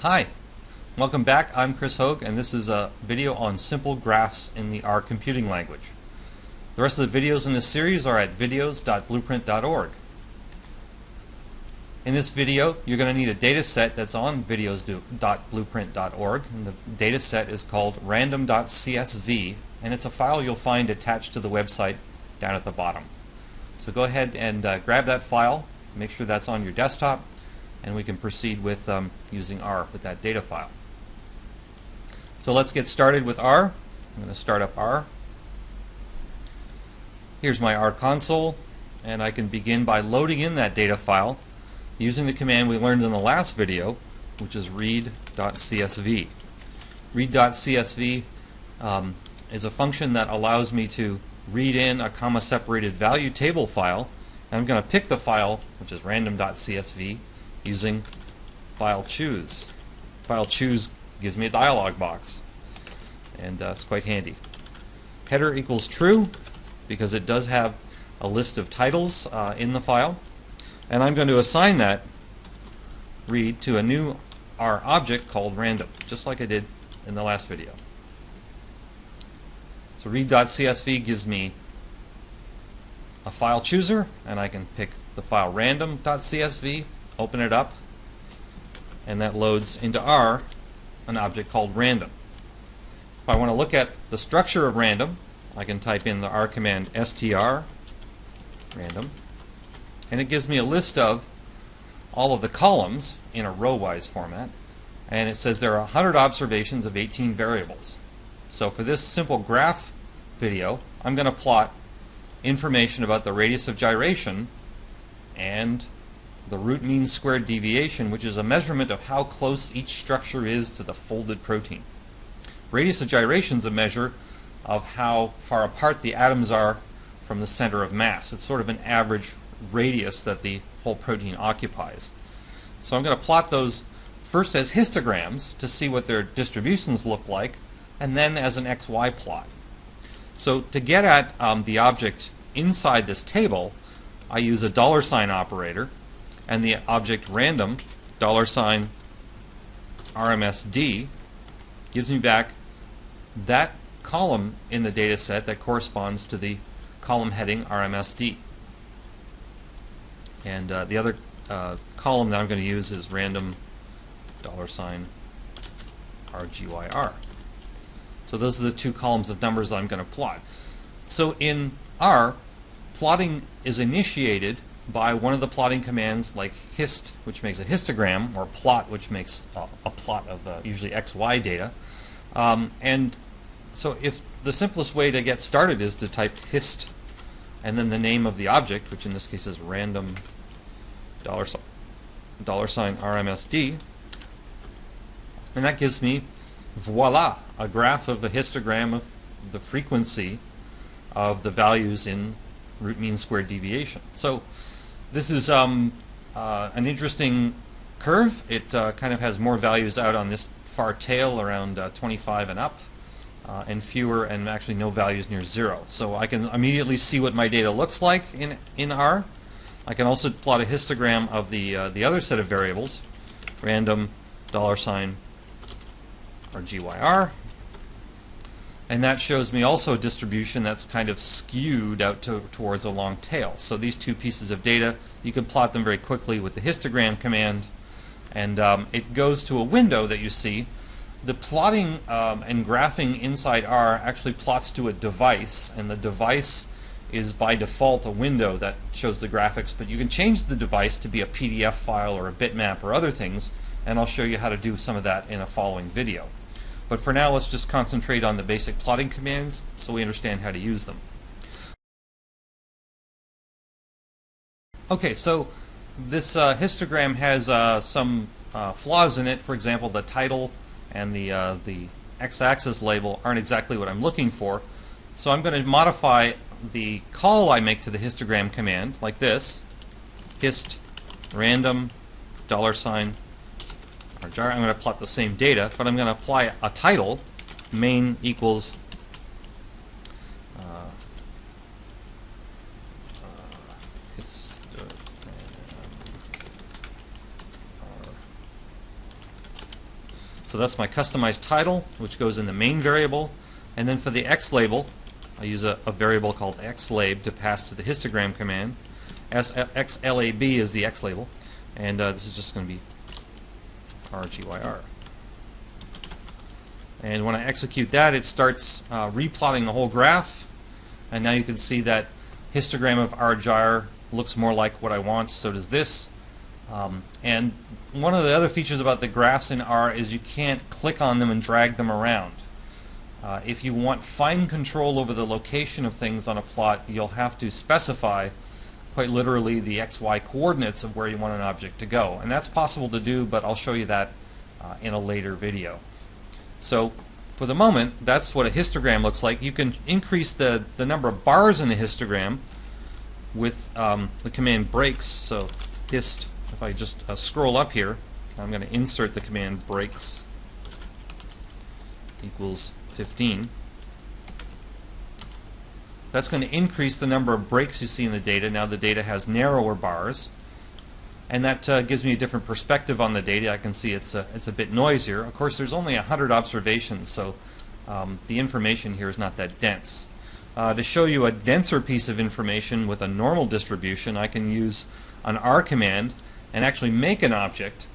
Hi, welcome back. I'm Chris Hogue, and this is a video on simple graphs in the R computing language. The rest of the videos in this series are at videos.blueprint.org. In this video, you're going to need a data set that's on videos.blueprint.org, and the data set is called random.csv, and it's a file you'll find attached to the website down at the bottom. So go ahead and grab that file, make sure that's on your desktop, and we can proceed with using R with that data file. So let's get started with R. I'm going to start up R. Here's my R console, and I can begin by loading in that data file using the command we learned in the last video, which is read.csv. Read.csv is a function that allows me to read in a comma-separated value table file, and I'm going to pick the file, which is random.csv, using file choose. File choose gives me a dialog box, and it's quite handy. Header equals true because it does have a list of titles in the file, and I'm going to assign that read to a new R object called random, just like I did in the last video. So read.csv gives me a file chooser, and I can pick the file random.csv, open it up, and that loads into R an object called random. If I want to look at the structure of random, I can type in the R command str random, and it gives me a list of all of the columns in a row-wise format, and it says there are 100 observations of 18 variables. So for this simple graph video, I'm going to plot information about the radius of gyration and the root mean squared deviation, which is a measurement of how close each structure is to the folded protein. Radius of gyration is a measure of how far apart the atoms are from the center of mass. It's sort of an average radius that the whole protein occupies. So I'm going to plot those first as histograms to see what their distributions look like, and then as an XY plot. So to get at the object inside this table, I use a $ operator, and the object random $RMSD gives me back that column in the data set that corresponds to the column heading RMSD. And the other column that I'm going to use is random $RGYR. So those are the two columns of numbers I'm going to plot. So in R, plotting is initiated by one of the plotting commands like hist, which makes a histogram, or plot, which makes a plot of usually XY data. And so if the simplest way to get started is to type hist and then the name of the object, which in this case is random $RMSD, and that gives me, voila, a graph of the histogram of the frequency of the values in root mean squared deviation. So this is an interesting curve. It kind of has more values out on this far tail around 25 and up, and fewer and actually no values near 0. So I can immediately see what my data looks like in R. I can also plot a histogram of the other set of variables, random $RGYR, and that shows me also a distribution that's kind of skewed out towards a long tail. So these two pieces of data, you can plot them very quickly with the histogram command, and it goes to a window that you see. The plotting and graphing inside R actually plots to a device, and the device is by default a window that shows the graphics, but you can change the device to be a PDF file or a bitmap or other things, and I'll show you how to do some of that in a following video. But for now, let's just concentrate on the basic plotting commands so we understand how to use them. Okay, so this histogram has some flaws in it. For example, the title and the x-axis label aren't exactly what I'm looking for. So I'm going to modify the call I make to the histogram command like this: hist random $. I'm going to plot the same data, but I'm going to apply a title, main equals So that's my customized title, which goes in the main variable. And then for the X label, I use a variable called xlab to pass to the histogram command. xlab is the X label. And this is just going to be rgyr. And when I execute that, it starts replotting the whole graph. And now you can see that histogram of rgyr looks more like what I want. So does this. And one of the other features about the graphs in R is you can't click on them and drag them around. If you want fine control over the location of things on a plot, you'll have to specify quite literally the XY coordinates of where you want an object to go. And that's possible to do, but I'll show you that in a later video. So for the moment, that's what a histogram looks like. You can increase the number of bars in a histogram with the command breaks. So hist, if I just scroll up here, I'm going to insert the command breaks equals 15. That's going to increase the number of breaks you see in the data. Now the data has narrower bars, and that gives me a different perspective on the data. I can see it's a bit noisier. Of course, there's only 100 observations, so the information here is not that dense. To show you a denser piece of information with a normal distribution, I can use an R command and actually make an object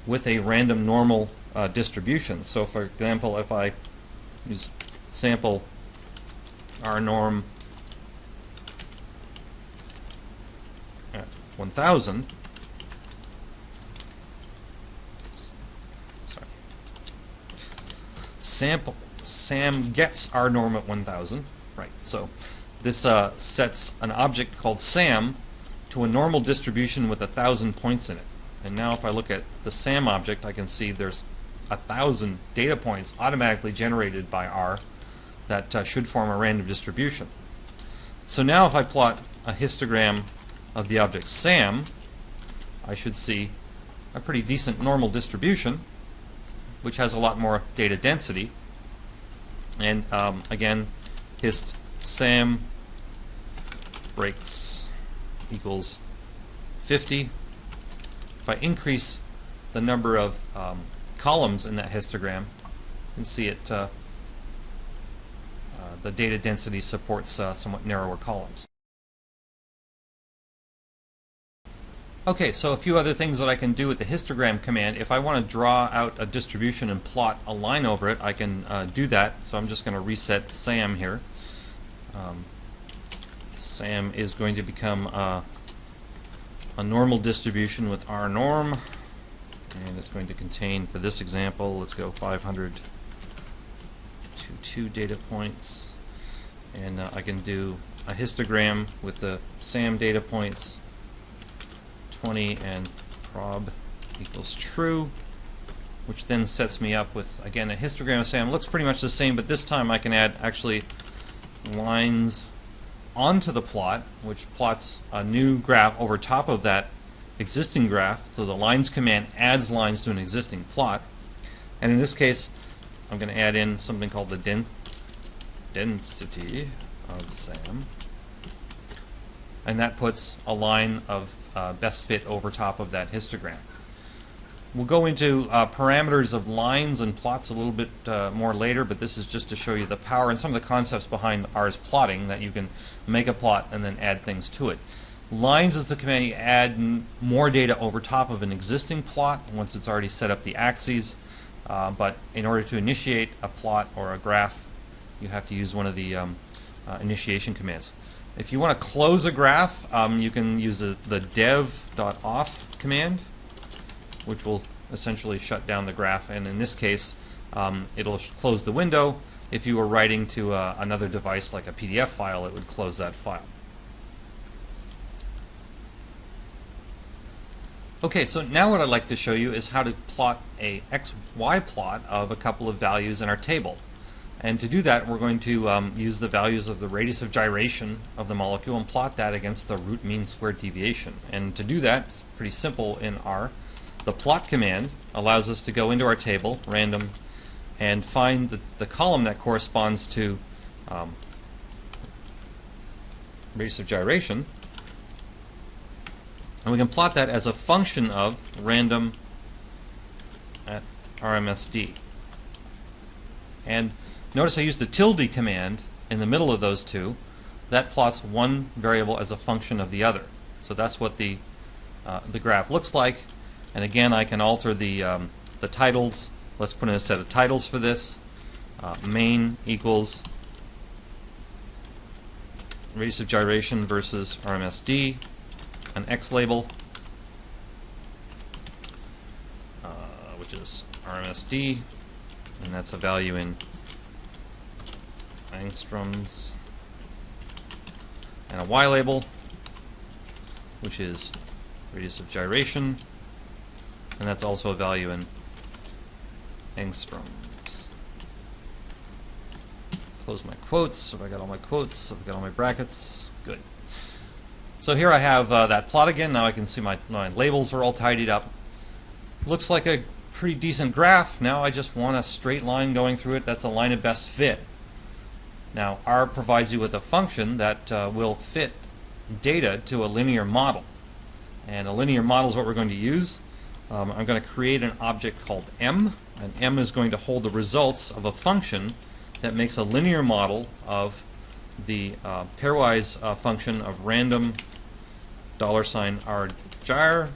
with a random normal distribution. So for example, if I use sample rnorm at 1000, sorry, sample Sam gets rnorm at 1000, right? So this sets an object called Sam to a normal distribution with 1,000 points in it. And now if I look at the Sam object, I can see there's 1,000 data points automatically generated by R that should form a random distribution. So now if I plot a histogram of the object Sam, I should see a pretty decent normal distribution, which has a lot more data density. And again, hist Sam breaks equals 50. If I increase the number of columns in that histogram, you can see it. The data density supports somewhat narrower columns. Okay, so a few other things that I can do with the histogram command. If I want to draw out a distribution and plot a line over it, I can do that. So I'm just going to reset Sam here. Sam is going to become a normal distribution with rnorm, and it's going to contain, for this example, let's go 500 to 2 data points. And I can do a histogram with the Sam data points, 20 and prob equals true, which then sets me up with, again, a histogram of Sam. It looks pretty much the same, but this time I can add actually lines onto the plot, which plots a new graph over top of that existing graph. So the lines command adds lines to an existing plot. And in this case, I'm going to add in something called the density of Sam, and that puts a line of best fit over top of that histogram. We'll go into parameters of lines and plots a little bit more later, but this is just to show you the power and some of the concepts behind R's plotting, that you can make a plot and then add things to it. Lines is the command you add more data over top of an existing plot once it's already set up the axes. But in order to initiate a plot or a graph, you have to use one of the initiation commands. If you want to close a graph, you can use the dev.off command, which will essentially shut down the graph. And in this case, it'll close the window. If you were writing to another device like a PDF file, it would close that file. Okay, so now what I'd like to show you is how to plot a XY plot of a couple of values in our table. And to do that, we're going to use the values of the radius of gyration of the molecule and plot that against the root mean squared deviation. And to do that, it's pretty simple in R. The plot command allows us to go into our table, random, and find the column that corresponds to radius of gyration. And we can plot that as a function of random at RMSD. And notice I used the tilde command in the middle of those two. That plots one variable as a function of the other. So that's what the graph looks like. And again, I can alter the titles. Let's put in a set of titles for this. Main equals radius of gyration versus RMSD, an X label, which is RMSD, and that's a value in angstroms, and a Y label, which is radius of gyration, and that's also a value in angstroms. Close my quotes. Have I got all my quotes? Have I got all my brackets? Good. So here I have that plot again. Now I can see my labels are all tidied up. Looks like a pretty decent graph. Now I just want a straight line going through it. That's a line of best fit. Now R provides you with a function that will fit data to a linear model. And a linear model is what we're going to use. I'm going to create an object called M, and M is going to hold the results of a function that makes a linear model of the pairwise function of random $R gyr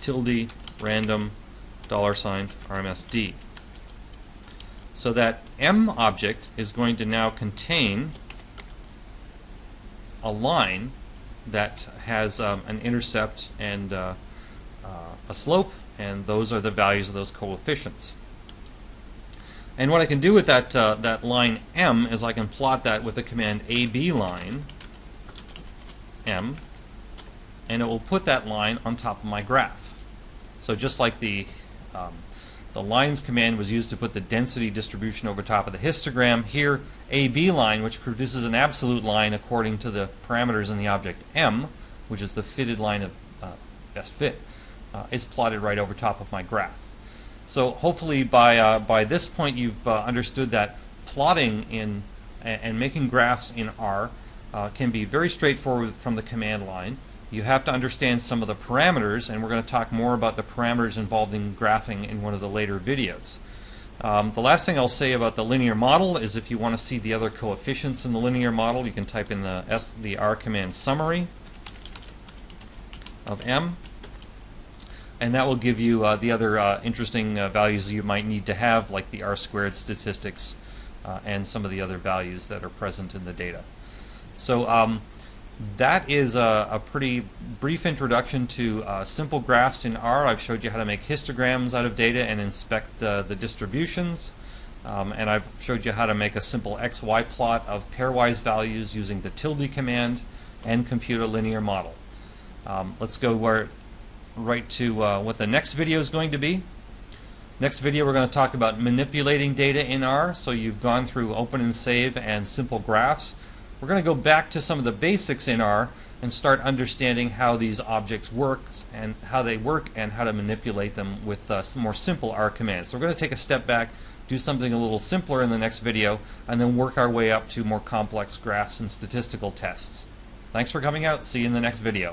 tilde random $RMSD. So that M object is going to now contain a line that has an intercept and a slope, and those are the values of those coefficients. And what I can do with that line M is I can plot that with the command AB line M, and it will put that line on top of my graph. So just like the lines command was used to put the density distribution over top of the histogram, here AB line, which produces an absolute line according to the parameters in the object M, which is the fitted line of best fit, is plotted right over top of my graph. So hopefully by this point you've understood that plotting in and making graphs in R can be very straightforward from the command line. You have to understand some of the parameters, and we're going to talk more about the parameters involved in graphing in one of the later videos. The last thing I'll say about the linear model is if you want to see the other coefficients in the linear model, you can type in the R command summary of M. And that will give you the other interesting values you might need to have, like the R-squared statistics and some of the other values that are present in the data. So that is a pretty brief introduction to simple graphs in R. I've showed you how to make histograms out of data and inspect the distributions. And I've showed you how to make a simple XY plot of pairwise values using the tilde command and compute a linear model. Let's go right to what the next video is going to be. Next video we're going to talk about manipulating data in R. So you've gone through open and save and simple graphs. We're going to go back to some of the basics in R and start understanding how these objects work and how to manipulate them with some more simple R commands. So we're going to take a step back, do something a little simpler in the next video, and then work our way up to more complex graphs and statistical tests. Thanks for coming out. See you in the next video.